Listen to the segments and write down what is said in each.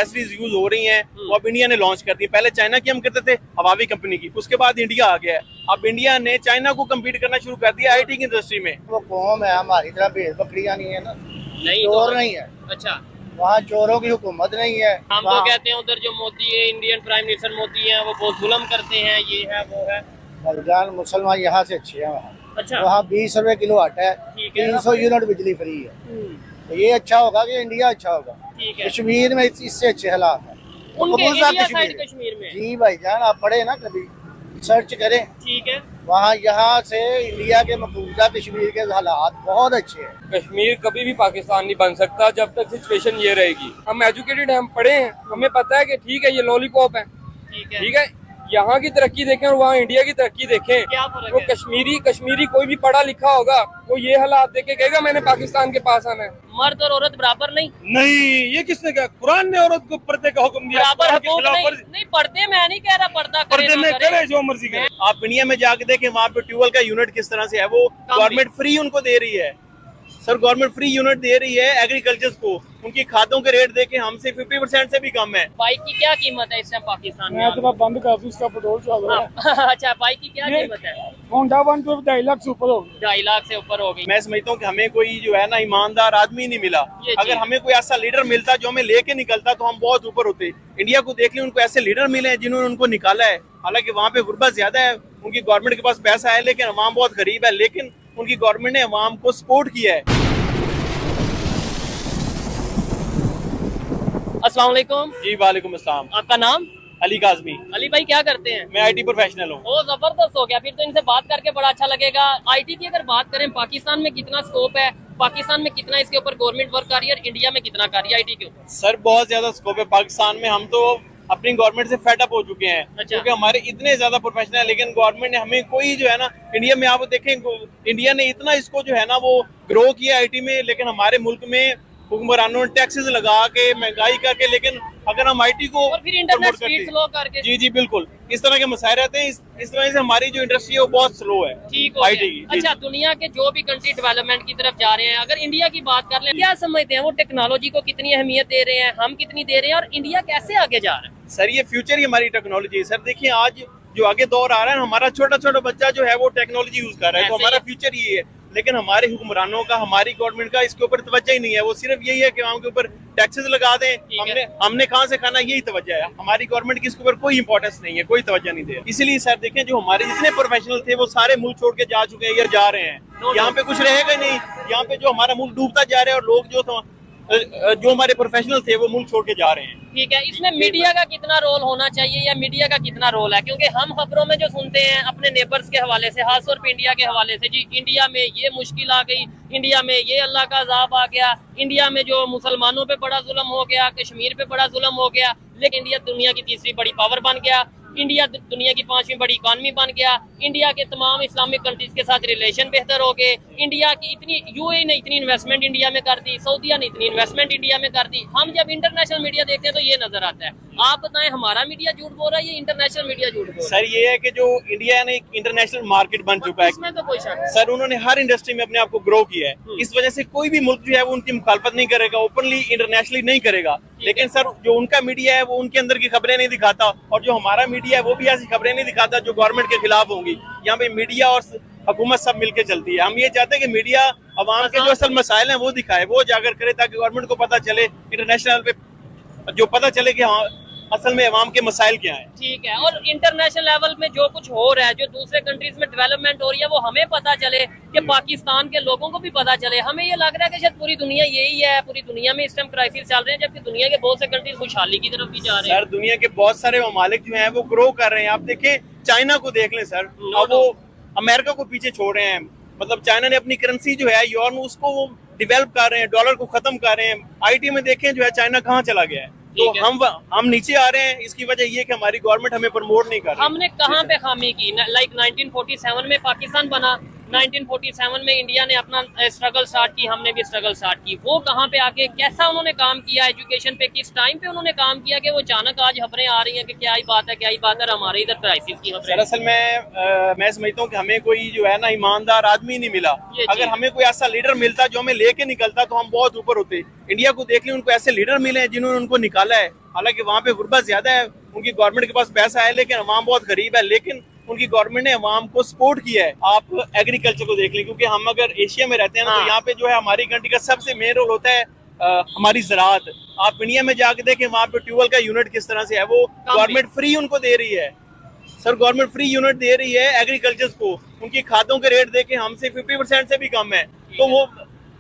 Accessories use हो रही हैं वो अब इंडिया ने लॉन्च कर दी। पहले चाइना की हम करते थे, हवावी कंपनी की, उसके बाद इंडिया आ गया है। अब इंडिया ने चाइना को कम्पीट करना शुरू कर दिया आईटी की इंडस्ट्री में। वो कौम है हमारी तरह भेड़ बकरियां नहीं है ना, नहीं चोर नहीं है। अच्छा, वहाँ चोरों की हुकूमत नहीं है। हम तो कहते हैं उधर जो मोदी है, इंडियन प्राइम मिनिस्टर मोदी है, वो बहुत जुल्म करते हैं, ये है वो है। भाईजान मुसलमान यहाँ से अच्छे हैं। वहाँ अच्छा, वहाँ 20 रुपए किलो आटा है, ठीक है। 300 यूनिट बिजली फ्री है। तो ये अच्छा होगा कि इंडिया अच्छा होगा। ठीक है। कश्मीर में इससे अच्छे हालात है। उनके कबूल साहब इंडिया साइड कश्मीर में। जी भाईजान, आप पढ़े ना, कभी सर्च करें। ठीक है। वहाँ यहाँ से इंडिया के मकबूजा कश्मीर के हालात बहुत अच्छे हैं। कश्मीर कभी भी पाकिस्तान नहीं बन सकता जब तक सिचुएशन ये रहेगी। हम एजुकेटेड हैं, हम पढ़े हैं, हमें पता है कि ठीक है ये लॉलीपॉप है, ठीक है। यहाँ की तरक्की देखें और वहाँ इंडिया की तरक्की देखें, क्या फर्क वो है? कश्मीरी कोई भी पढ़ा लिखा होगा वो ये हालात देख के कहेगा मैंने पाकिस्तान के पास आना है। मर्द और औरत बराबर नहीं? ये किसने कहा? कुरान ने औरत को पर्दे का हुक्म दिया। बराबर हकूक नहीं पर्दे, मैं नहीं कह रहा पर्दा करे ना करे। जो मर्जी करे। आप इंडिया में जाके देखें, वहाँ पे ट्यूबवेल का यूनिट किस तरह से है, वो गवर्नमेंट फ्री उनको दे रही है। सर गवर्नमेंट फ्री यूनिट दे रही है एग्रीकल्चर को। उनकी खादों के रेट देखें हमसे 50% से भी कम है। बाइक की क्या कीमत है इस टाइम पाकिस्तान में? मैं तो बंद कर दूं, इसका पेट्रोल चल रहा है। अच्छा, बाइक की क्या कीमत है? होंडा 1 तो 2.5 लाख से ऊपर हो गई। 2.5 लाख से ऊपर हो गई। मैं समझता हूँ कि हमें कोई जो है ना ईमानदार आदमी नहीं मिला। अगर हमें कोई ऐसा लीडर मिलता जो हमें लेके निकलता तो हम बहुत ऊपर होते। इंडिया को देख लें, उनको ऐसे लीडर मिले हैं जिन्होंने उनको निकाला है। हालांकि वहाँ पे गुर्बत ज्यादा है, उनकी गवर्नमेंट के पास पैसा है लेकिन अवाम बहुत गरीब है, लेकिन उनकी गवर्नमेंट ने अवाम को सपोर्ट किया है। अस्सलाम वालेकुम। जी वालेकुम अस्सलाम। आपका नाम? अली काज़मी। अली भाई क्या करते हैं? मैं आईटी प्रोफेशनल हूँ। ओ जबरदस्त हो गया, फिर तो इनसे बात करके बड़ा अच्छा लगेगा। आईटी की अगर बात करें, पाकिस्तान में कितना स्कोप है, पाकिस्तान में कितना इसके ऊपर गवर्नमेंट वर्क कर रही है और इंडिया में कितना कर रही है आईटी के ऊपर? सर बहुत ज्यादा स्कोप है पाकिस्तान में। हम तो अपनी गवर्नमेंट से फेड अप हो चुके हैं। अच्छा। क्योंकि हमारे इतने ज्यादा प्रोफेशनल है, लेकिन गवर्नमेंट ने हमें कोई जो है ना, इंडिया में आप देखें, इंडिया ने इतना इसको जो है ना वो ग्रो किया आईटी में, लेकिन हमारे मुल्क में हुक्मरानों ने टैक्सेस लगा के महंगाई करके, लेकिन अगर हम आईटी को और फिर इंटरनेट स्पीड स्लो करके। जी बिल्कुल, इस तरह के मसाइल रहते हैं। इस तरह से हमारी जो इंडस्ट्री है वो बहुत स्लो है। ठीक हो आईटी की। अच्छा, दुनिया के जो भी कंट्री डेवलपमेंट की तरफ जा रहे हैं, अगर इंडिया की बात कर लें, क्या समझते हैं वो टेक्नोलॉजी को कितनी अहमियत दे रहे हैं, हम कितनी दे रहे हैं और इंडिया कैसे आगे जा रहा है? सर ये फ्यूचर ही हमारी टेक्नोलॉजी है। सर देखिए आज जो आगे दौर आ रहा है, हमारा छोटा छोटा बच्चा जो है वो टेक्नोलॉजी यूज कर रहा है, तो हमारा फ्यूचर ये है। लेकिन हमारे हुक्मरानों का, हमारी गवर्नमेंट का इसके ऊपर तवज्जो ही नहीं है। वो सिर्फ यही है कि हम के ऊपर टैक्सेस लगा दें, हमने कहाँ से खाना, यही तवज्जो है। हमारी गवर्नमेंट की इसके ऊपर कोई इंपॉर्टेंस नहीं है, कोई तवज्जो नहीं दे। इसीलिए सर देखें, जो हमारे जितने प्रोफेशनल थे वो सारे मुल्क छोड़ के जा चुके हैं या जा रहे हैं। यहाँ पे कुछ रहेगा नहीं। यहाँ पे जो हमारा मुल्क डूबता जा रहा है और लोग जो हमारे प्रोफेशनल थे वो मुल्क छोड़ के जा रहे हैं। ठीक है, इसमें मीडिया का कितना रोल होना चाहिए या मीडिया का कितना रोल है? क्योंकि हम खबरों में जो सुनते हैं अपने नेबर्स के हवाले से, खासतौर पे इंडिया के हवाले से, जी इंडिया में ये मुश्किल आ गई, इंडिया में ये अल्लाह का अज़ाब आ गया, इंडिया में जो मुसलमानों पे बड़ा जुल्म हो गया, कश्मीर पे बड़ा जुल्म हो गया, लेकिन इंडिया दुनिया की तीसरी बड़ी पावर बन गया, इंडिया दुनिया की 5वीं बड़ी इकॉनमी बन गया, इंडिया के तमाम इस्लामिक कंट्रीज के साथ रिलेशन बेहतर हो गए, इंडिया की इतनी यूएई ने इतनी इन्वेस्टमेंट इंडिया में कर दी, सऊदीया ने इतनी इन्वेस्टमेंट इंडिया में कर दी। हम जब इंटरनेशनल मीडिया देखते हैं तो ये नजर आता है। आप बताएं, हमारा मीडिया झूठ बोल रहा है या इंटरनेशनल मीडिया झूठ बोल रहा है? सर ये है कि जो इंडिया ने एक इंटरनेशनल मार्केट बन चुका है, इसमें तो कोई शक नहीं। सर उन्होंने हर इंडस्ट्री में अपने आप को ग्रो किया है। इस वजह से कोई भी मुल्क जो है वो उनकी मुखालफत नहीं करेगा, ओपनली इंटरनेशनली नहीं करेगा। लेकिन सर जो उनका मीडिया है वो उनके अंदर की खबरें नहीं दिखाता, और जो हमारा मीडिया है वो भी ऐसी खबरें नहीं दिखाता जो गवर्नमेंट के खिलाफ होंगी। यहाँ पे मीडिया और हुकूमत सब मिलके चलती है। हम ये चाहते हैं कि मीडिया अवाम के जो असल मसाइल हैं वो दिखाए, वो उजागर करे, ताकि गवर्नमेंट को पता चले, इंटरनेशनल पे जो पता चले कि हाँ असल में अवाम के मसाइल क्या हैं। ठीक है, और इंटरनेशनल लेवल में जो कुछ हो रहा है, जो दूसरे कंट्रीज में डेवलपमेंट हो रही है, वो हमें पता चले, कि पाकिस्तान के लोगों को भी पता चले। हमें ये लग रहा है कि शायद पूरी दुनिया यही है, पूरी दुनिया में इस टाइम क्राइसिस चल रहे हैं, जबकि दुनिया के बहुत से कंट्रीज खुशहाली की तरफ भी जा रहे हैं। सर दुनिया के बहुत सारे ममालिक जो हैं वो ग्रो कर रहे हैं। आप देखें चाइना को देख लें सर, अब वो अमेरिका को पीछे छोड़ रहे हैं। मतलब चाइना ने अपनी करेंसी जो है युआन, उसको वो डेवलप कर रहे हैं, डॉलर को खत्म कर रहे हैं। आईटी में देखें जो है चाइना कहाँ चला गया है। तो हम नीचे आ रहे हैं। इसकी वजह ये कि हमारी गवर्नमेंट हमें प्रमोट नहीं कर रही। हमने कहाँ पे खामी की? लाइक 1947 में पाकिस्तान बना, 1947 में इंडिया ने अपना स्ट्रगल स्टार्ट की, हमने भी स्ट्रगल स्टार्ट की। वो कहाँ पे आके कैसा उन्होंने काम किया एजुकेशन पे, किस टाइम पे उन्होंने काम किया कि वो अचानक आज खबरें आ रही हैं कि क्या ही बात है, क्या ही बात है, और हमारे इधर क्राइसिस की खबरें। दरअसल मैं समझता हूँ कि हमें कोई जो है ना ईमानदार आदमी नहीं मिला। अगर हमें कोई ऐसा लीडर मिलता जो हमें लेके निकलता तो हम बहुत ऊपर होते। इंडिया को देख लिया, उनको ऐसे लीडर मिले हैं जिन्होंने उनको निकाला है। हालांकि वहाँ पे गुर्बत ज्यादा है, उनकी गवर्नमेंट के पास पैसा है, लेकिन अवाम बहुत गरीब है। लेकिन उनकी गवर्नमेंट ने अवाम को सपोर्ट किया है। आप एग्रीकल्चर को देख लें, क्योंकि हम अगर एशिया में रहते हैं ना, तो यहाँ पे जो है हमारी कंट्री का सबसे मेन रोल होता है हमारी ज़राअत। आप इंडिया में जाके देखें, वहाँ पे ट्यूबवेल का यूनिट किस तरह से है, वो गवर्नमेंट फ्री उनको दे रही है। सर, गवर्नमेंट फ्री यूनिट दे रही है एग्रीकल्चर को। उनकी खादों के रेट देखें हमसे 50% से भी कम है। तो वो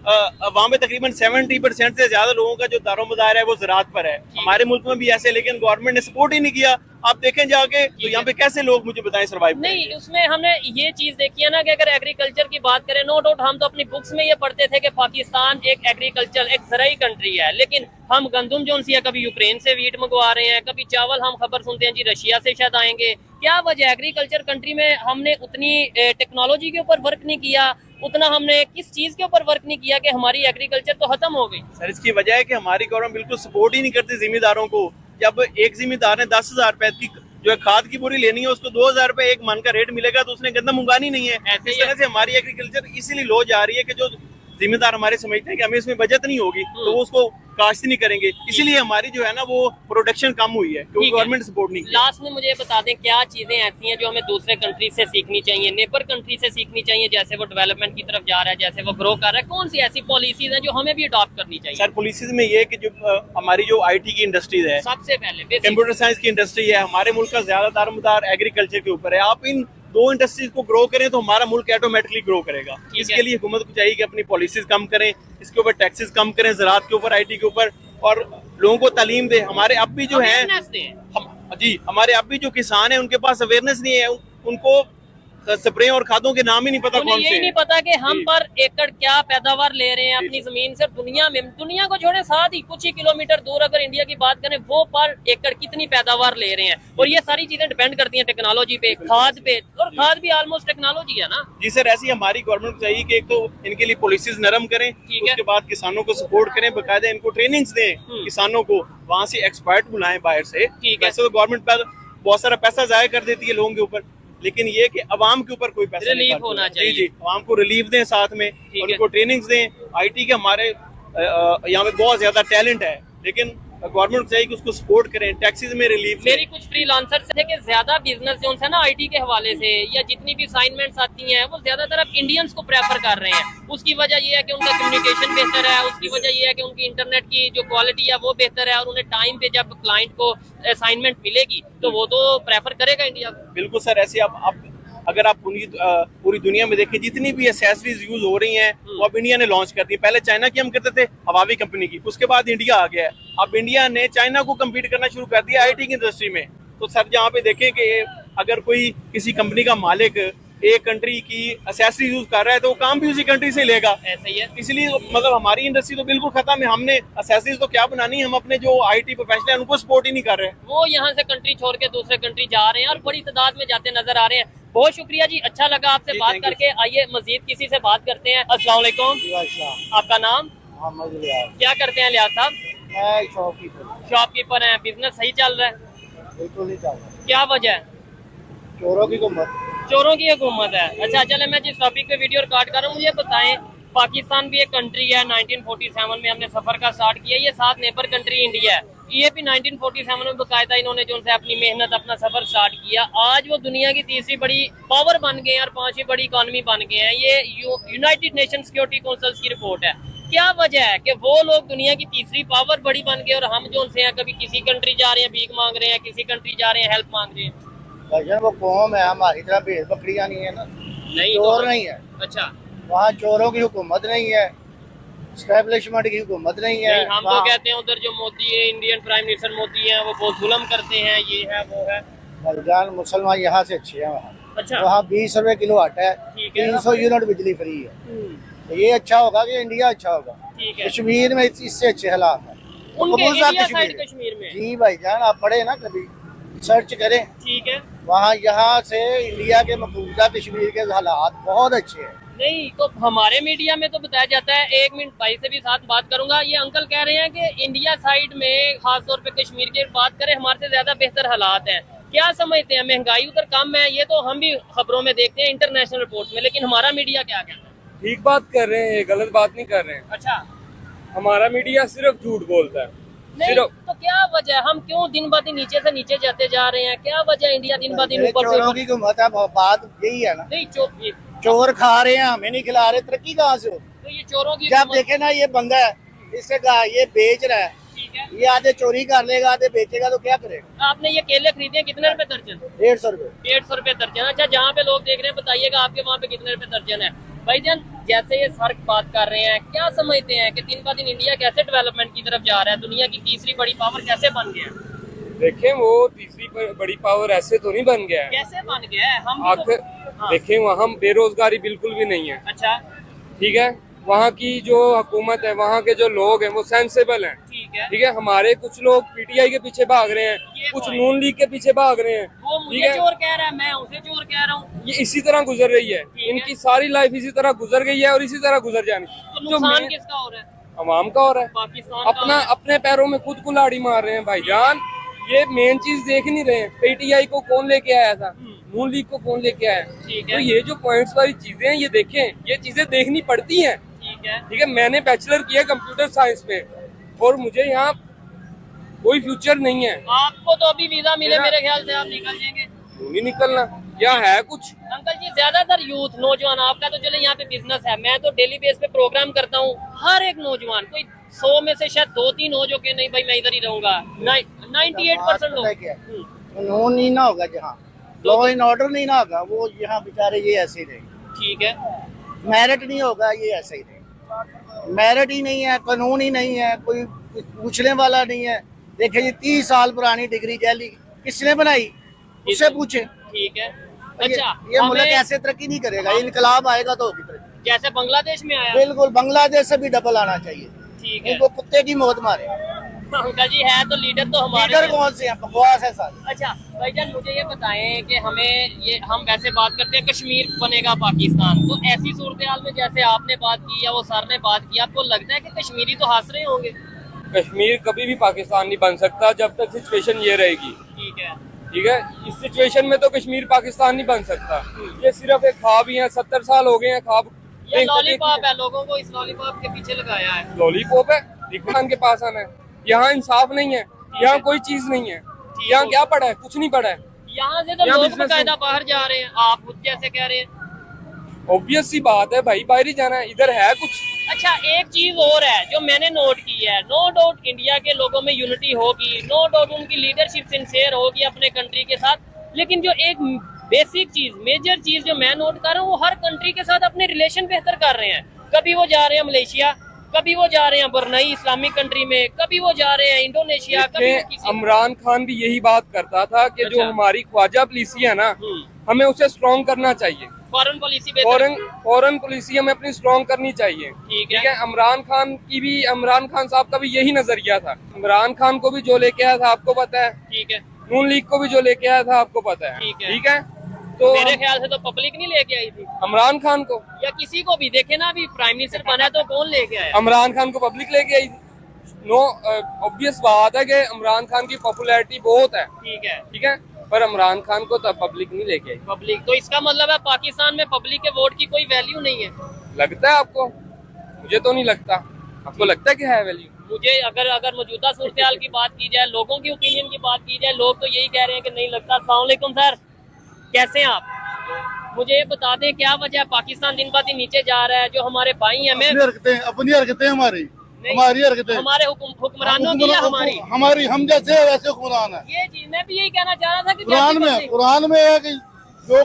वहाँ पे तकरीबन 70% से ज्यादा लोगों का जो दारोमदार है वो ज़राअत पर है। हमारे मुल्क में भी ऐसे, लेकिन गवर्नमेंट ने सपोर्ट ही नहीं किया। आप देखें जाके तो यहाँ पे कैसे लोग, मुझे बताएं, सर्वाइव नहीं। उसमें हमने ये चीज देखी है ना कि अगर एग्रीकल्चर की बात करें, नो डाउट हम तो अपनी बुक्स में ये पढ़ते थे कि पाकिस्तान एक एग्रीकल्चर, एक ज़राई कंट्री है, लेकिन हम गंदम जो सी है कभी यूक्रेन से वीट मंगवा रहे हैं, कभी चावल हम खबर सुनते हैं जी रशिया से शायद आएंगे। क्या वजह, एग्रीकल्चर कंट्री में हमने उतनी टेक्नोलॉजी के ऊपर वर्क नहीं किया, उतना हमने किस चीज के ऊपर वर्क नहीं किया कि हमारी एग्रीकल्चर तो खत्म हो गई? सर, इसकी वजह है कि हमारी गवर्नमेंट बिल्कुल सपोर्ट ही नहीं करती जिम्मेदारों को। जब एक जिम्मेदार ने 10,000 रुपए की जो है खाद की बोरी लेनी है, उसको 2,000 रुपए एक मन का रेट मिलेगा, तो उसने गंदम उगानी नहीं है। इस तरह से हमारी एग्रीकल्चर इसीलिए लो जा रही है कि जो जिम्मेदार हमारे समझते हैं कि हमें इसमें बचत नहीं होगी, तो वो उसको काश्त नहीं करेंगे। इसीलिए हमारी जो है ना वो प्रोडक्शन कम हुई है, क्योंकि गवर्नमेंट सपोर्ट नहीं। लास्ट में मुझे बता दें, क्या चीजें ऐसी हैं जो हमें दूसरे कंट्री से सीखनी चाहिए, नेबर कंट्री से सीखनी चाहिए, जैसे वो डेवलपमेंट की तरफ जा रहा है, जैसे वो ग्रो कर रहा है? कौन सी ऐसी पॉलिसीज हैं जो हमें भी अडॉप्ट करनी चाहिए? सर, पॉलिसीज में ये कि जो हमारी जो IT की इंडस्ट्रीज है, सबसे पहले कंप्यूटर साइंस की इंडस्ट्री है, हमारे मुल्क का ज्यादा दारोमदार एग्रीकल्चर के ऊपर है। आप इन दो इंडस्ट्रीज को ग्रो करें तो हमारा मुल्क ऑटोमेटिकली ग्रो करेगा। इसके लिए हुकूमत को चाहिए कि अपनी पॉलिसीज कम करें, इसके ऊपर टैक्सेस कम करें, ज़राअत के ऊपर, IT के ऊपर, और लोगों को तालीम दे। हमारे अब भी जो है हमारे अब भी जो किसान है उनके पास अवेयरनेस नहीं है, उनको स्प्रे और खादों के नाम ही नहीं पता कौन से। यही नहीं पता कि हम पर एकड़ क्या पैदावार ले रहे हैं अपनी जमीन से। दुनिया को छोड़े, साथ ही कुछ ही किलोमीटर दूर अगर इंडिया की बात करें, वो पर एकड़ कितनी पैदावार ले रहे हैं। और ये सारी चीजें डिपेंड करती हैं टेक्नोलॉजी पे, खाद पे, और खाद भी ऑलमोस्ट टेक्नोलॉजी है ना। जी सर, ऐसी हमारी गवर्नमेंट को चाहिए कि एक तो इनके लिए पॉलिसीज नरम करें, उसके बाद किसानों को सपोर्ट करें, बाकायदा इनको ट्रेनिंग्स दें किसानों को, वहाँ से एक्सपर्ट बुलाएं बाहर से। वैसे तो गवर्नमेंट पर बहुत सारा पैसा जाया कर देती है लोगों के ऊपर, लेकिन ये कि अवाम के ऊपर कोई पैसा रिलीफ होना चाहिए। जी, अवाम को रिलीफ दें, साथ में उनको ट्रेनिंग्स दें। IT के हमारे यहाँ पे बहुत ज्यादा टैलेंट है, लेकिन गवर्नमेंट चाहिए कि उसको सपोर्ट करें, टैक्सेस में रिलीफ। मेरी कुछ फ्रीलांसर थे कि ज्यादा बिजनेस जो है ना IT के हवाले से, या जितनी भी असाइनमेंट्स आती हैं, वो ज्यादातर अब इंडियंस को प्रेफर कर रहे हैं। उसकी वजह ये है कि उनका कम्युनिकेशन बेहतर है, उसकी वजह ये है कि उनकी इंटरनेट की जो क्वालिटी है वो बेहतर है, और उन्हें टाइम पे जब क्लाइंट को असाइनमेंट मिलेगी तो वो तो प्रेफर करेगा इंडिया को। बिल्कुल सर, ऐसे आप अगर आप पूरी दुनिया में देखें, जितनी भी एक्सेसरीज यूज हो रही हैं वो अब इंडिया ने लॉन्च कर दी। पहले चाइना की हम करते थे, हवावी कंपनी की, उसके बाद इंडिया आ गया है। अब इंडिया ने चाइना को कम्पीट करना शुरू कर दिया IT की इंडस्ट्री में। तो सर, जहाँ पे देखें कि अगर कोई किसी कंपनी का मालिक एक कंट्री की एक्सेसरीज यूज कर रहा है तो वो काम भी उसी कंट्री से लेगा। ऐसा ही है। इसलिए मतलब हमारी इंडस्ट्री तो बिल्कुल खत्म है। हमने एक्सेसरीज तो क्या बनानी, हम अपने जो IT प्रोफेशनल उनको सपोर्ट ही नहीं कर रहे। वो यहाँ से कंट्री छोड़ के दूसरे कंट्री जा रहे हैं और बड़ी तादाद में जाते नजर आ रहे हैं। बहुत शुक्रिया जी, अच्छा लगा आपसे बात करके। आइए मजीद किसी से बात करते हैं। अस्सलाम वालेकुम, आपका नाम? क्या करते हैं लियाज साहब? शॉपकीपर हैं। बिजनेस सही चल रहा है? बिल्कुल नहीं चल रहा। क्या वजह है? चोरों की हुकूमत। चोरों की हुकूमत है। अच्छा, चले मैं जिस टॉपिक पे वीडियो रिकॉर्ड कर रहा हूँ, मुझे बताएं, पाकिस्तान भी एक कंट्री है, 1947 में हमने सफर का स्टार्ट किया। ये साथ नेबर कंट्री इंडिया है। ये भी 1947 में बकायदा इन्होंने जो है अपनी मेहनत, अपना सफर स्टार्ट किया। आज वो दुनिया की तीसरी बड़ी पावर बन गए हैं और 5वीं बड़ी इकॉनमी बन गए हैं। ये यूनाइटेड नेशन सिक्योरिटी काउंसिल की रिपोर्ट है। क्या वजह है कि वो लोग दुनिया की तीसरी पावर बड़ी बन गए और हम जो उनसे हैं, कभी किसी कंट्री जा रहे हैं भीख मांग रहे हैं, किसी कंट्री जा रहे हैं हेल्प मांग रहे हैं। वो कौम है, हमारी तरह भेड़ बकरियां नहीं है ना, नहीं चोर नहीं है। अच्छा, वहाँ चोरों की हुकूमत नहीं है, एस्टेब्लिशमेंट की हुकूमत नहीं है। हम तो कहते हैं उधर जो मोदी है, इंडियन प्राइम मिनिस्टर मोदी है, वो बहुत जुल्म करते हैं, ये है वो है। बलजान मुसलमान यहाँ से अच्छे हैं। वहाँ अच्छा, वहाँ 20 रुपए किलो आटा है, 300 यूनिट बिजली फ्री है। तो ये अच्छा होगा कि इंडिया अच्छा होगा? ठीक है। कश्मीर में इससे अच्छे हालात है। उनके इंडिया साइड कश्मीर में। जी भाईजान, आप पढ़े ना, कभी सर्च करें। ठीक है। वहाँ यहाँ से इंडिया के मकबूजा कश्मीर के हालात बहुत अच्छे हैं। नहीं तो हमारे मीडिया में तो बताया जाता है, 1 मिनट भाई से भी साथ बात करूंगा। ये अंकल कह रहे हैं कि इंडिया साइड में खास तौर पे कश्मीर की बात करें हमारे से ज्यादा बेहतर हालात हैं। क्या समझते हैं, महंगाई उधर कम है, ये तो हम भी खबरों में देखते हैं इंटरनेशनल रिपोर्ट में, लेकिन हमारा मीडिया क्या कहता है? ठीक बात कर रहे हैं, ये गलत बात नहीं कर रहे हैं। अच्छा हमारा मीडिया सिर्फ झूठ बोलता है। नहीं सिर्फ तो क्या वजह है, हम क्यों दिन ब दिन नीचे से नीचे जाते जा रहे हैं? क्या वजह है इंडिया दिन ब दिन ऊपर से चोरों की हुकूमत है, बात यही है ना। नहीं चोर खा रहे हैं, हमें नहीं खिला रहे, तरक्की कहाँ से हो? तो ये चोरों की जब हुकूमत- देखे ना ये बंदा है, इससे कहा ये बेच रहा है, ठीक है। ये आधे चोरी कर लेगा आधे बेचेगा तो क्या करेगा? आपने ये केले खरीदे हैं कितने रुपए दर्जन? 150 रुपए। 150 रुपए दर्जन। अच्छा, जहाँ पे लोग देख रहे हैं बताइएगा आपके वहाँ पे कितने रुपए दर्जन है? भाईजान जैसे ये सर बात कर रहे हैं, क्या समझते हैं कि दिन ब दिन इंडिया कैसे डेवलपमेंट की तरफ जा रहा है, दुनिया की तीसरी बड़ी पावर कैसे बन गया है? देखें, वो तीसरी बड़ी पावर ऐसे तो नहीं बन गया है। कैसे बन गया है? हम भी आखिर तो- हाँ। देखें, वहाँ बेरोजगारी बिल्कुल भी नहीं है। अच्छा ठीक है, वहाँ की जो हुकूमत है, वहाँ के जो लोग हैं वो सेंसेबल हैं। ठीक है। ठीक है, हमारे कुछ लोग पीटीआई के पीछे भाग रहे हैं, ये कुछ तो है। नून लीग के पीछे भाग रहे हैं। वो ठीक मुझे है, चोर कह रहा है, मैं उसे चोर कह रहा हूँ। ये इसी तरह गुजर रही है, है। इनकी सारी लाइफ इसी तरह गुजर गई है और इसी तरह गुजर जानी। तो जो नुकसान मेन किसका हो रहा है? अवाम का हो रहा है, पाकिस्तान का अपना हो रहा है। अपने पैरों में खुद कुल्हाड़ी मार रहे हैं भाईजान। ये मेन चीज देख नहीं रहे हैं। पीटीआई को कौन लेके आया था, नून लीग को कौन लेके आया? ठीक है। तो ये जो पॉइंट्स वाली चीजें हैं, ये देखें, ये चीजें देखनी पड़ती हैं। ठीक है। ठीक है, मैंने बैचलर किया कंप्यूटर साइंस में और मुझे यहाँ कोई फ्यूचर नहीं है। आपको तो अभी वीजा मिले, मेरा- मेरे ख्याल से आप निकल जाएंगे। क्यों नहीं निकलना, क्या है कुछ? अंकल जी ज्यादातर यूथ नौजवान, आपका तो चले यहाँ पे बिजनेस है, मैं तो डेली बेस पे प्रोग्राम करता हूँ, हर एक नौजवान, कोई 100 में से शायद 2-3 हो जो कि नहीं भाई मैं इधर ही रहूंगा। 98% लोग। पता है क्या? कानून नहीं ना होगा जहाँ, लॉ एंड ऑर्डर नहीं ना होगा, वो यहाँ बेचारे ये ऐसे ही रहेंगे। ठीक है। मेरिट नहीं होगा, ये ऐसे ही रहेंगे। मेरिट ही नहीं है, कानून ही नहीं है, कोई पूछने वाला नहीं है। देखिए ये 30 साल पुरानी डिग्री जाली किसने बनाई, उससे पूछे। ठीक है। ये अच्छा, मुल्क हमें ऐसे तरक्की नहीं करेगा, इनकलाब आएगा तो होगी तरक्की। जैसे बांग्लादेश में आया। बिल्कुल, बांग्लादेश से भी डबल आना चाहिए। ठीक है। इनको कुत्ते की मौत मारे। अंकल जी है तो लीडर तो हमारे लीडर कौन से हैं, बकवास है सारी। अच्छा भाईजान मुझे ये बताएं कि हमें ये, हम वैसे बात करते हैं कश्मीर बनेगा पाकिस्तान, तो ऐसी सूरत हाल में जैसे आपने बात की या वो सर ने बात की, आपको लगता है कि कश्मीरी तो हंस रहे होंगे? कश्मीर कभी भी पाकिस्तान नहीं बन सकता जब तक सिचुएशन ये रहेगी। ठीक है। ठीक है, इस सिचुएशन में तो कश्मीर पाकिस्तान नहीं बन सकता। ये सिर्फ एक ख्वाब ही है, 70 साल हो गए हैं ख्वाब। ये लॉलीपॉप है, लोगों को इस लॉलीपॉप के पीछे लगाया है। लॉलीपॉप है, इमरान के पास आना है। यहाँ इंसाफ नहीं है, यहाँ कोई चीज नहीं है। यहाँ क्या पड़ा है, कुछ नहीं पड़ा है। यहाँ से तो यहाँ लोग business बकायदा बाहर जा रहे हैं, आप खुद जैसे कह रहे हैं। ऑब्वियस सी बात है भाई, बाहर ही जाना है, इधर है कुछ। अच्छा एक चीज और है जो मैंने नोट की है, नो डाउट इंडिया के लोगों में यूनिटी होगी, नो डाउट उनकी लीडरशिप सिंसियर होगी अपने कंट्री के साथ, लेकिन जो एक बेसिक चीज, मेजर चीज जो मैं नोट कर रहा हूँ, वो हर कंट्री के साथ अपने रिलेशन बेहतर कर रहे हैं। कभी वो जा रहे हैं मलेशिया, कभी वो जा रहे हैं बरनई इस्लामिक कंट्री में, कभी वो जा रहे हैं इंडोनेशिया, कभी वो किसी। इमरान खान भी यही बात करता था कि जो अच्छा। हमारी ख्वाजा पॉलिसी है ना, हमें उसे स्ट्रॉन्ग करना चाहिए। फॉरेन पॉलिसी बेहतर। फॉरेन पॉलिसी हमें अपनी स्ट्रॉन्ग करनी चाहिए। ठीक है। इमरान खान साहब का भी यही नजरिया था। इमरान खान को भी जो लेके आया था आपको पता है, ठीक है। नून लीग को भी जो लेके आया था आपको पता है। ठीक है। तो मेरे ख्याल से तो पब्लिक नहीं लेके आई थी, इमरान खान को या किसी को भी देखे ना, अभी प्राइम मिनिस्टर बना है तो कौन लेके आया? इमरान खान को पब्लिक लेके आई थी। नो ऑब्वियस बात है कि इमरान खान की पॉपुलैरिटी बहुत है। ठीक है, पर इमरान खान को तब पब्लिक नहीं लेके आई। पब्लिक तो इसका मतलब है पाकिस्तान में पब्लिक के वोट की कोई वैल्यू नहीं है। लगता है आपको? मुझे तो नहीं लगता। आपको लगता है कि है वैल्यू? मुझे अगर मौजूदा सूरत की बात की जाए, लोगों की ओपिनियन की बात की जाए, लोग तो यही कह रहे हैं कि नहीं लगता। अस्सलाम वालेकुम सर, कैसे हैं आप? मुझे ये बता दें क्या वजह है पाकिस्तान दिन ब दिन नीचे जा रहा है? जो हमारे भाई हैं, हमें अपनी हरकतें हमारी हरकतें, हमारे हुक्मरानों की या हमारी? हम जैसे है वैसे हुक्मरान है। ये चीज मैं भी यही कहना चाह रहा था कि कुरान में है कि जो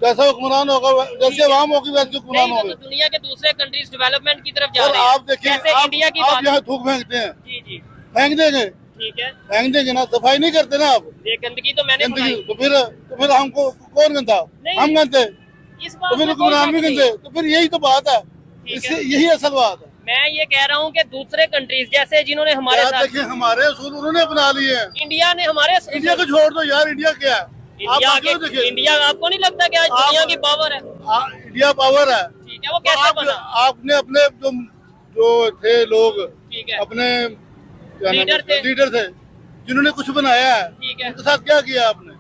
जैसा हुक्मरान होगा, जैसे अवाम होगी वैसे हुक्मरान नहीं, होंगे। तो दुनिया के दूसरे कंट्रीज डेवलपमेंट की तरफ जा और रहे हैं। आप देखिए, जैसे इंडिया की आप बात। यहाँ थूक फेंकते हैं, जी जी फेंक देंगे, ठीक है। फेंक देंगे ना, सफाई नहीं करते ना आप। ये गंदगी तो मैंने गंदगी बनाई। तो फिर हमको कौन गंदा? नहीं। हम गंदे, इस तो बात फिर में कोई हुक्मरान भी शक नहीं। गंदे। तो फिर यही तो बात है, ठीक इससे है। यही असल बात है। मैं ये कह रहा हूँ कि दूसरे कंट्रीज जैसे जिन्होंने हमारे यार साथ, देखिए, हमारे असूल उन्होंने अपना लिए हैं। इंडिया ने हमारे इंडिया को छोड़ दो यार, इंडिया क्या है? आप इंडिया बाकी को देखिए। इंडिया आपको नहीं लगता कि आज दुनिया की पावर है? इंडिया पावर है, ठीक ठीक है, वो कैसे बना? आपने अपने जो थे लोग ठीक है, अपने लीडर थे। लीडर थे जिन्होंने कुछ बनाया है, ठीक है, उनके साथ क्या किया आपने?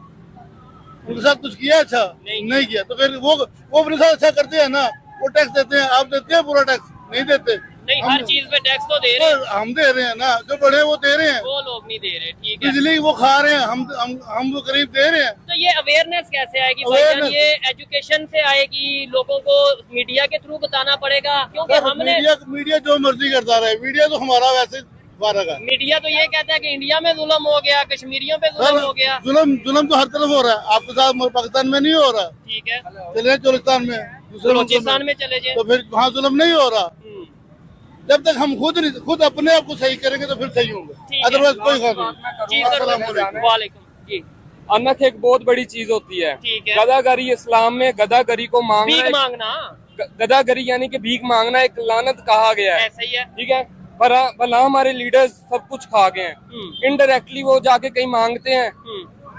उनके साथ कुछ किया अच्छा? नहीं किया। तो फिर वो अपने साथ अच्छा करते हैं ना, वो टैक्स देते हैं, आप देते हैं पूरा टैक्स? नहीं देते। नहीं, हर चीज पे टैक्स तो दे रहे हैं, हम दे रहे हैं ना, जो बड़े हैं वो दे रहे हैं, वो लोग नहीं दे रहे। ठीक है, बिजली वो खा रहे हैं, हम वो गरीब दे रहे हैं। तो ये अवेयरनेस कैसे आएगी भाईजान? Awareness- ये एजुकेशन से आएगी, लोगों को मीडिया के थ्रू बताना पड़ेगा, क्योंकि हमने मीडिया जो मर्जी करता रहे, मीडिया तो हमारा वैसे फारग है। मीडिया तो ये कहता है कि इंडिया में जुल्म हो गया, कश्मीरियों पे जुल्म हो गया। जुल्म तो हर तरफ हो रहा है, आपके साथ पाकिस्तान में नहीं हो रहा। ठीक है, चले चोलिस्तान में, दूसरे मुल्कों बलूचिस्तान में चले जाए। तो फिर वहाँ जुल्म नहीं हो रहा। जब तक हम खुद अपने आप को सही करेंगे तो फिर सही होंगे, अदरवाइज कोई खैर नहीं। जी सर, अस्सलाम वालेकुम। वालेकुम जी। अनक एक बहुत बड़ी चीज होती है। ठीक है, गदागरी इस्लाम में गदागरी को भीख मांगना, मांगना गदागरी यानी कि भीख मांगना एक लानत कहा गया है। ऐसा ही है। ठीक है, भला हमारे लीडर्स सब कुछ खा गए हैं, इनडायरेक्टली वो जाके कहीं मांगते हैं,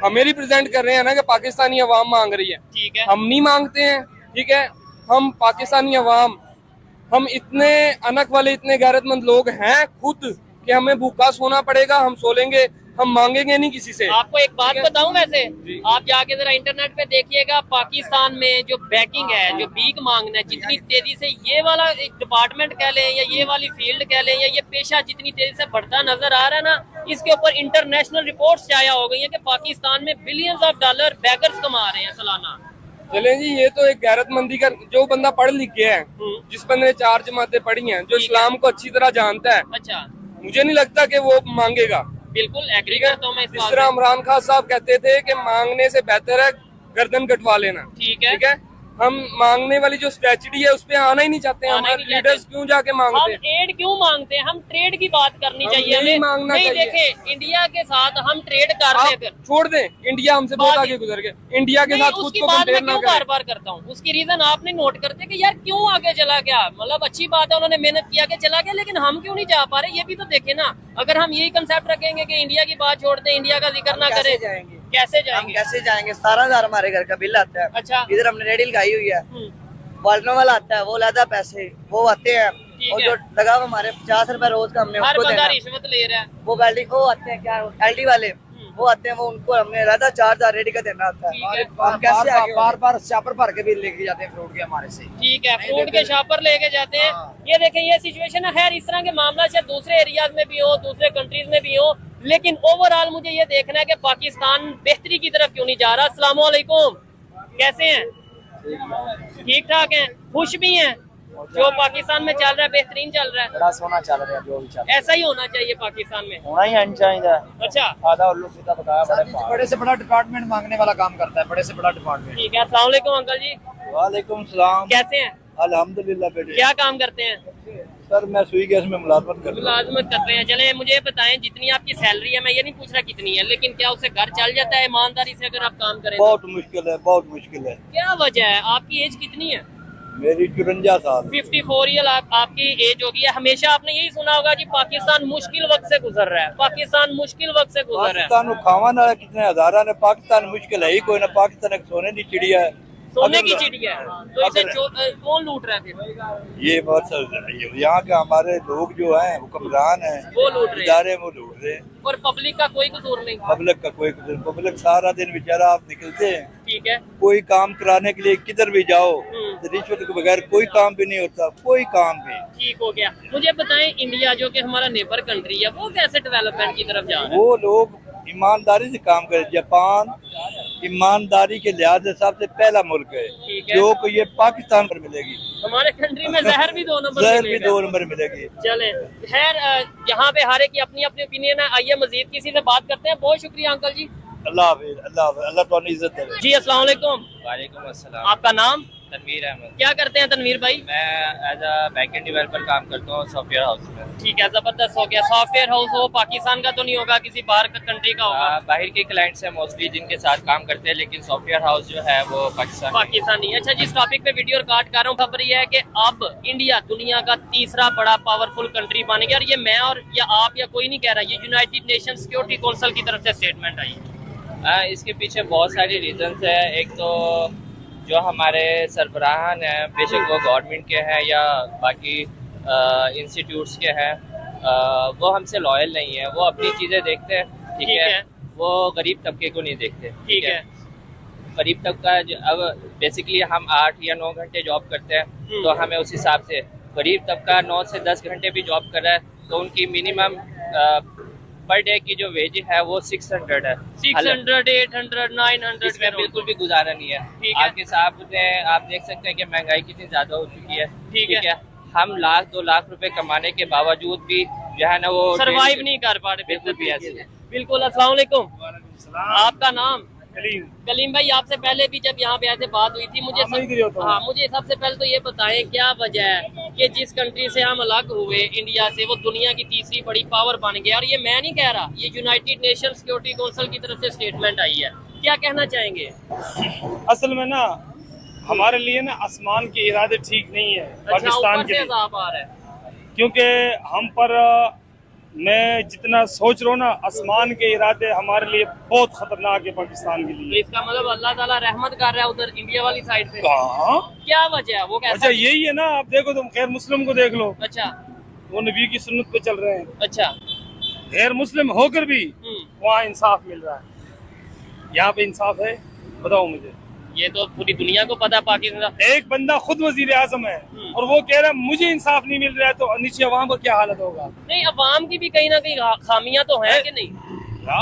हमें रिप्रेजेंट कर रहे हैं ना कि पाकिस्तानी अवाम मांग रही है। ठीक है, हम नहीं मांगते हैं। ठीक है, हम पाकिस्तानी अवाम, हम इतने अनक वाले, इतने गैरतमंद लोग हैं खुद कि हमें भूखा सोना पड़ेगा, हम सो लेंगे, हम मांगेंगे नहीं किसी से। आपको एक बात बताऊं, वैसे जी। आप जाके जरा इंटरनेट पे देखिएगा, पाकिस्तान में जो बैकिंग है, जो भीख मांगना है, जितनी तेजी से ये वाला एक डिपार्टमेंट कह लें या ये वाली फील्ड कह लें या ये पेशा जितनी तेजी से बढ़ता नजर आ रहा है ना, इसके ऊपर इंटरनेशनल रिपोर्ट्स जाया हो गई है कि पाकिस्तान में बिलियंस ऑफ डॉलर बैगर्स कमा रहे हैं सालाना। चले जी, ये तो एक गैरतमंदी का, जो बंदा पढ़ लिख गया है, जिस बंदे ने 4 जमातें पढ़ी हैं, जो इस्लाम को अच्छी तरह जानता है, अच्छा, मुझे नहीं लगता कि वो मांगेगा। बिल्कुल एग्री करता हूँ मैं इस जिस बात तरह से। इमरान खान साहब कहते थे कि मांगने से बेहतर है गर्दन कटवा लेना। ठीक है, ठीक है, हम मांगने वाली जो स्ट्रेटजी है उस पे आना ही नहीं चाहते हैं। आना ही हमारे नहीं लीडर्स चाहते। क्यों जाके मांगते हम हैं? एड क्यों मांगते हैं? हम ट्रेड की बात करनी हम चाहिए नहीं हमें। मांगना नहीं, चाहिए। देखे इंडिया के साथ हम ट्रेड कर रहे आप हैं फिर। छोड़ दें, इंडिया हमसे बहुत बात- आगे गुजर गए। इंडिया के नहीं, साथ खुद उसकी को बात कंपेयर मैं ना क्यों बार करें। बार करता हूँ, उसकी रीजन आपने नोट करते कि यार क्यों आगे चला गया। मतलब अच्छी बात है, उन्होंने मेहनत किया कि चला गया, लेकिन हम क्यों नहीं जा पा रहे, ये भी तो देखे ना। अगर हम यही कंसेप्ट रखेंगे कि इंडिया की बात छोड़ दें, इंडिया का जिक्र ना करें, कैसे हम जाएंगे? कैसे जाएंगे? 17,000 हमारे घर का बिल आता है। अच्छा, इधर हमने रेडी लगाई हुई है, वालनो वाला आता है, वो लाता पैसे, वो आते हैं, ठीक और है। जो लगा हुआ हमारे 50 रुपए रोज का हमने हर उसको बंदा देना। रिश्वत ले रहा है। वो वेल्डिंग वो आते हैं, क्या एलडी वाले वो आते हैं, वो उनको हमने लाता 4,000 रेडी का देना होता है। ठीक है, हम कैसे आगे बार बार शापर भर के भी लेके जाते हैं फ्रूट के हमारे से। ठीक है, फ्रूट के शॉपर लेके जाते हैं। ये देखें, ये सिचुएशन है। खैर, इस तरह के मामला शायद दूसरे एरियाज में भी हो, दूसरे कंट्रीज में भी हो, लेकिन ओवरऑल मुझे ये देखना है कि पाकिस्तान बेहतरी की तरफ क्यों नहीं जा रहा। अस्सलाम वालेकुम, कैसे हैं? ठीक ठाक हैं, खुश भी हैं? जो पाकिस्तान में चल रहा है बेहतरीन चल रहा है? बड़ा सोना चल रहा है जो भी चल ऐसा ही होना चाहिए पाकिस्तान में। होना ही चाहिए। अच्छा, आधा उल्लू सीधा बताया, बड़े से बड़ा डिपार्टमेंट मांगने वाला काम करता है, बड़े से बड़ा डिपार्टमेंट। ठीक है। अस्सलाम वालेकुम अंकल जी, वालेकुम सलाम। कैसे हैं? अल्हम्दुलिल्लाह बेटे। क्या काम करते हैं? सर मैं सुई गैस में मुलाजमत कर रहा मुलाजमत कर रहे हैं। चले मुझे बताएं, जितनी आपकी सैलरी है, मैं ये नहीं पूछ रहा कितनी है, लेकिन क्या उससे घर चल जाता है ईमानदारी से अगर आप काम करें तो? बहुत मुश्किल है, बहुत मुश्किल है। क्या वजह है? आपकी एज कितनी है? मेरी 54 साल। 54 ईयर आपकी एज होगी है। हमेशा आपने यही सुना होगा जी, पाकिस्तान मुश्किल वक्त से गुजर रहा है, पाकिस्तान मुश्किल वक्त से गुजर रहा है। पाकिस्तान खावा ना कितने हजारा ने, पाकिस्तान मुश्किल है ही कोई ना। पाकिस्तान एक सोने की चिड़िया है, सोने अगर- की चिड़िया है, तो इसे कौन लूट रहा है फिर? ये बहुत यहाँ के हमारे लोग जो हैं हुक्मरान हैं, वो लूट रहे हैं इदारे वो लूट रहे हैं। और पब्लिक का कोई कसूर नहीं। पब्लिक का कोई कसूर, पब्लिक सारा दिन बेचारा आप निकलते हैं, ठीक है, कोई काम कराने के लिए किधर भी जाओ तो रिश्वत के बगैर कोई काम भी नहीं होता, कोई काम भी। ठीक हो गया। मुझे बताएं, इंडिया जो कि हमारा नेबर कंट्री है, वो कैसे डेवलपमेंट की तरफ जा रहा है? वो लोग ईमानदारी से काम करे। जापान ईमानदारी के लिहाज से सबसे पहला मुल्क है, ठीक है। जो को ये पाकिस्तान पर मिलेगी। हमारे कंट्री में जहर भी 2 नंबर जहर भी मिलेगा। 2 नंबर मिलेगी। चले, खैर, यहाँ पे हर एक की अपनी अपनी ओपिनियन है। आइए मजीद किसी से बात करते हैं। बहुत शुक्रिया अंकल जी। अल्लाह हाफिज, अल्लाह हाफिज, अल्लाह तो इज्जत दे। जी अस्सलाम वालेकुम। वालेकुम अस्सलाम। आपका नाम? तनवीर अहमद। क्या करते हैं तनवीर भाई? मैं एज अ बैकएंड डेवलपर काम करता हूँ सॉफ्टवेयर हाउस में। ठीक है, जबरदस्त हो गया। सॉफ्टवेयर हाउस हो, पाकिस्तान का तो नहीं होगा, किसी बाहर का कंट्री का होगा? बाहर के क्लाइंट्स हैं मोस्टली जिनके साथ काम करते हैं, लेकिन सॉफ्टवेयर हाउस जो है वो पाकिस्तान में। पाकिस्तानी। अच्छा, जिस टॉपिक पे वीडियो रिकॉर्ड कर रहा हूँ, खबर ये है कि अब इंडिया दुनिया का तीसरा बड़ा पावरफुल कंट्री बन गया। और ये मैं और या आप या कोई नहीं कह रहा, ये यूनाइटेड नेशन सिक्योरिटी काउंसिल की तरफ से स्टेटमेंट आई है। इसके पीछे बहुत सारी रीजंस है। एक तो जो हमारे सरबराहान हैं, बेशक वो गवर्नमेंट के हैं या बाकी इंस्टीट्यूट्स के हैं, वो हमसे लॉयल नहीं है। वो अपनी चीज़ें देखते हैं, ठीक है, वो गरीब तबके को नहीं देखते, ठीक है। गरीब तबका अब बेसिकली हम 8 या 9 घंटे जॉब करते हैं, तो हमें उस हिसाब से, गरीब तबका 9 से 10 घंटे भी जॉब कर रहा है, तो उनकी मिनिमम पर डे की जो वेज है वो 600 है, 600, 800, 900 इसमें बिल्कुल भी गुजारा नहीं है। आपके सामने आप देख सकते हैं कि महंगाई कितनी ज्यादा हो चुकी है, ठीक है। हम लाख 2 लाख रुपए कमाने के बावजूद भी जो है ना वो सरवाइव नहीं कर पा रहे। बिल्कुल भी ऐसे है। बिल्कुल। अस्सलाम वालेकुम। आपका नाम? कलीम। कलीम भाई, आपसे पहले भी जब यहाँ पे ऐसे बात हुई थी, मुझे मुझे सबसे पहले तो ये बताएं क्या वजह है कि जिस कंट्री से हम अलग हुए, इंडिया से, वो दुनिया की तीसरी बड़ी पावर बन गया। और ये मैं नहीं कह रहा, ये यूनाइटेड नेशन सिक्योरिटी काउंसिल की तरफ से स्टेटमेंट आई है। क्या कहना चाहेंगे? असल में ना हमारे लिए ना आसमान के इरादे ठीक नहीं है पाकिस्तान के लिए, अज़ाब आ रहा है। क्योंकि हम पर मैं जितना सोच रहा हूँ ना, आसमान के इरादे हमारे लिए बहुत खतरनाक है पाकिस्तान के तो लिए। इसका मतलब अल्लाह ताला रहमत कर रहा है उधर इंडिया वाली साइड पे। कहाँ? क्या वजह है? वो कैसा? अच्छा यही है ना, आप देखो, तुम खैर मुस्लिम को देख लो, अच्छा वो नबी की सुन्नत पे चल रहे हैं। अच्छा। गैर मुस्लिम होकर भी वहाँ इंसाफ मिल रहा है, यहाँ पे इंसाफ है? बताओ मुझे। ये तो पूरी दुनिया को पता है। पाकिस्तान एक बंदा खुद वजीर आजम है और वो कह रहा है मुझे इंसाफ नहीं मिल रहा है, तो नीचे अवाम का क्या हालत होगा? नहीं, अवाम की भी कहीं ना कहीं खामियां तो हैं कि नहीं?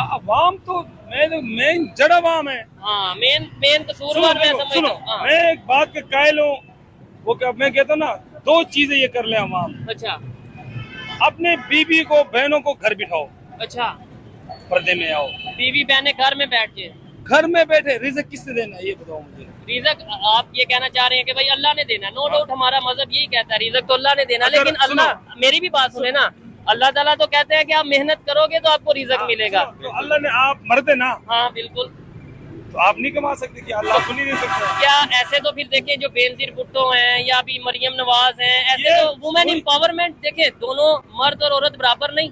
अवाम तो मेन जड़ अवाम है। हाँ, मेन कसूरवार मैं समझता सुनो, हूं। हाँ। मैं एक बात का कायल हूँ, वो मैं कहता हूँ ना, 2 चीजें ये कर ले अवाम। अच्छा अपने बीबी को, बहनों को घर बिठाओ, अच्छा। पर्दे में आओ। बीवी बहने घर में बैठ के, घर में बैठे रिज़्क किससे देना है ये बताओ मुझे। रिज़्क आप ये कहना चाह रहे हैं कि भाई अल्लाह ने देना? नो डाउट, हमारा मजहब यही कहता है रिज़्क तो अल्लाह ने देना, लेकिन अल्लाह, मेरी भी बात सुने ना, अल्लाह ताला तो कहते हैं कि आप मेहनत करोगे तो आपको रिज़्क मिलेगा। तो अल्लाह ने, आप मर्द है ना, हाँ बिल्कुल। तो आप नहीं कमा सकते कि अल्लाह को नहीं दे सकते? क्या ऐसे तो फिर देखें जो बेनजीर भुट्टो हैं या भी मरियम नवाज हैं, ऐसे तो वुमेन एम्पावरमेंट देखें, दोनों मर्द और औरत बराबर नहीं।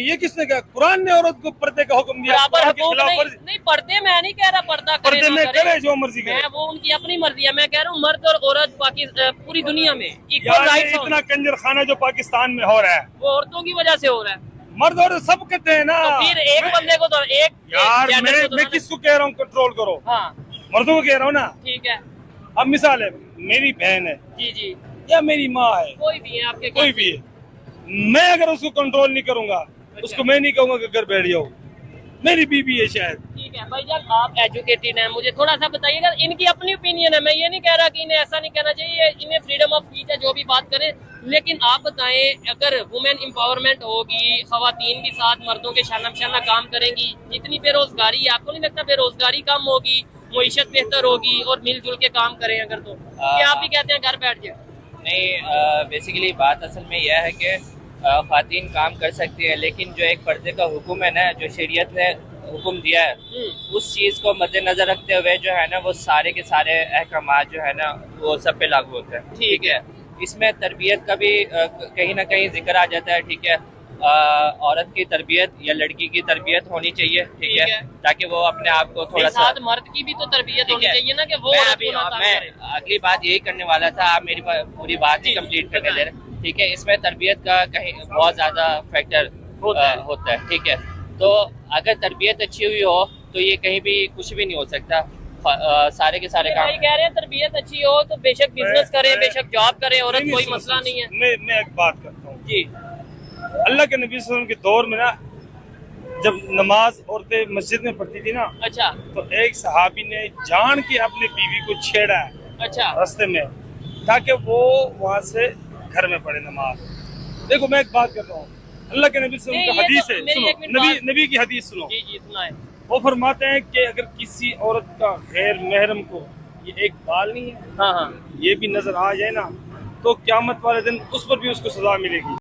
ये किसने कहा? कुरान ने औरत को पर्दे का हुक्म दिया, बराबर कुरान के हकूक खिलाफ नहीं पर्दे, मैं नहीं कह रहा पर्दा करे पर्दे ना में करे, करे जो मर्जी करे। मैं वो उनकी अपनी मर्जी है। मैं कह रहा हूँ मर्द और औरत पूरी दुनिया में इक्वल यार, राइट्स। इतना कंजर खाना जो पाकिस्तान में हो रहा है, वो औरतों की वजह से हो रहा है। मर्द और सब कहते हैं ना। तो फिर एक बंदे को तो एक यार, gender को तो मैं ना- किसको कह रहा हूँ कंट्रोल करो? हाँ मर्दों को कह रहा हूँ ना। ठीक है। अब मिसाल है, मेरी बहन है जी जी, या मेरी माँ है, कोई भी है आपके कोई भी है, मैं अगर उसको कंट्रोल नहीं करूंगा, उसको मैं नहीं कहूंगा कि घर बैठ जाओ, मेरी बीबी है शायद। ठीक है भाईजान, आप एजुकेटेड हैं, मुझे थोड़ा सा बताइएगा। इनकी अपनी ओपिनियन है, मैं ये नहीं कह रहा कि इन्हें ऐसा नहीं कहना चाहिए, इन्हें फ्रीडम ऑफ स्पीच है, जो भी बात करें, लेकिन आप बताएं अगर वुमेन एम्पावरमेंट होगी, खवातीन भी साथ मर्दों के शाना शाना काम करेंगी, जितनी बेरोजगारी है, आपको नहीं लगता बेरोजगारी कम होगी, मुईशत बेहतर होगी और मिलजुल के काम करें अगर, तो क्या आप भी कहते हैं घर बैठ जाए? नहीं, बेसिकली बात असल में यह है कि ख़वातीन काम कर सकती है, लेकिन जो एक पर्दे का हुक्म है ना, जो शरीयत ने हुक्म दिया है, उस चीज़ को मद्देनजर रखते हुए जो है ना, वो सारे के सारे अहकामात जो है ना, वो सब पे लागू होते हैं। ठीक है, इसमें तरबियत का भी कहीं ना कहीं जिक्र आ जाता है। ठीक है, औरत की तरबियत या लड़की की तरबियत होनी चाहिए, ठीक है, ताकि वो अपने आप को थोड़ा सा, साथ मर्द की भी तो तरबियत होनी चाहिए ना, कि वो मैं अगली बात यही करने वाला था, आप मेरी पूरी बात नहीं कंप्लीट करने दे रहे। ठीक है, इसमें तरबियत का कहीं बहुत ज्यादा फैक्टर होता है। ठीक है, तो अगर तरबियत अच्छी हुई हो तो ये कहीं भी कुछ भी नहीं हो सकता, सारे के सारे काम। कह रहे हैं तरबियत अच्छी हो तो बेशक बिजनेस करें, बेशक जॉब करें, औरत कोई मसला नहीं है। मैं एक बात करता हूँ जी, अल्लाह के नबी सल्लल्लाहु अलैहि वसल्लम के दौर में ना, जब नमाज औरतें मस्जिद में पढ़ती थी ना, अच्छा तो एक सहाबी ने जान के अपनी बीवी को छेड़ा है अच्छा रास्ते में, ताकि वो वहाँ से घर में पढ़े नमाज। देखो मैं एक बात कर रहा हूँ, अल्लाह के नबी सल्लल्लाहु अलैहि वसल्लम की हदीस है, सुनो नबी की हदीस सुनो। जी जी सुनाए। वो फरमाते हैं कि अगर किसी औरत का गैर महरम को, ये एक बाल नहीं है, हाँ हाँ, ये भी नजर आ जाए ना, तो क़यामत वाले दिन उस पर भी उसको सजा मिलेगी।